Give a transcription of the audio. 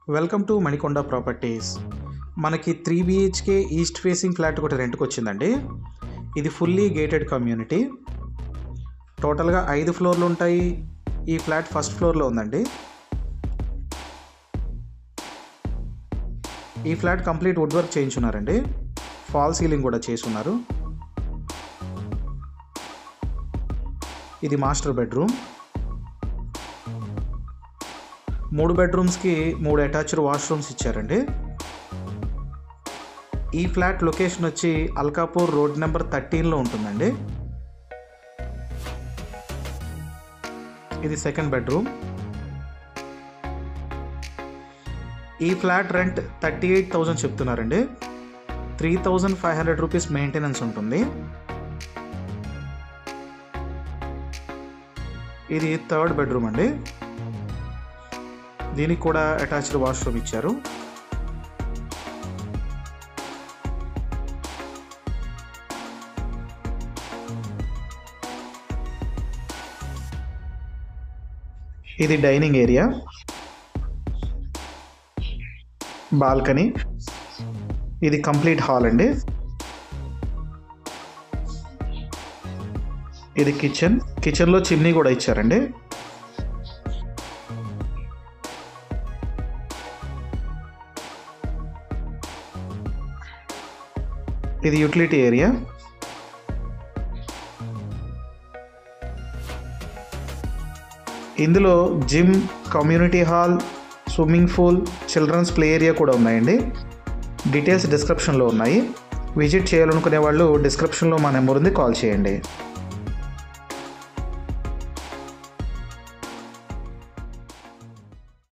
Welcome to Manikonda properties. మనకి 3 BHK east facing flat ఒకటి రెంట్కి వచ్చిందండి. ఇది ఫుల్లీ గేటెడ్ కమ్యూనిటీ. టోటల్గా 5 ఫ్లోర్లు ఉంటాయి. ఈ ఫ్లాట్ ఫస్ట్ ఫ్లోర్లో ఉందండి. ఈ ఫ్లాట్ కంప్లీట్ వుడ్ వర్క్ చేయించున్నారండి. ఫాల్ సీలింగ్ కూడా చేసి ఉన్నారు. ఇది మాస్టర్ బెడ్రూమ్. 3 బెడ్రూమ్స్కి 3 అటాచ్డ్ వాష్రూమ్స్ ఇచ్చారండి. ఈ ఫ్లాట్ లొకేషన్ వచ్చి అల్కాపూర్ రోడ్ నెంబర్ 13లో ఉంటుందండి. ఇది సెకండ్ బెడ్రూమ్. ఈ ఫ్లాట్ రెంట్ 38,000 చెప్తున్నారండి. 3,500 రూపీస్ మెయింటెనెన్స్ ఉంటుంది. ఇది థర్డ్ బెడ్రూమ్ అండి. దీనికి కూడా అటాచ్డ్ వాష్రూమ్ ఇచ్చారు. ఇది డైనింగ్ ఏరియా, బాల్కనీ. ఇది కంప్లీట్ హాల్ అండి. ఇది కిచెన్లో చిమ్నీ కూడా ఇచ్చారండి. ఇది యూటిలిటీ ఏరియా. ఇందులో gym, community hall, swimming pool, children's play area కూడా ఉన్నాయండి. డీటెయిల్స్ డిస్క్రిప్షన్లో ఉన్నాయి. విజిట్ చేయాలనుకునే వాళ్ళు డిస్క్రిప్షన్లో మా నెంబర్ ఉంది, కాల్ చేయండి.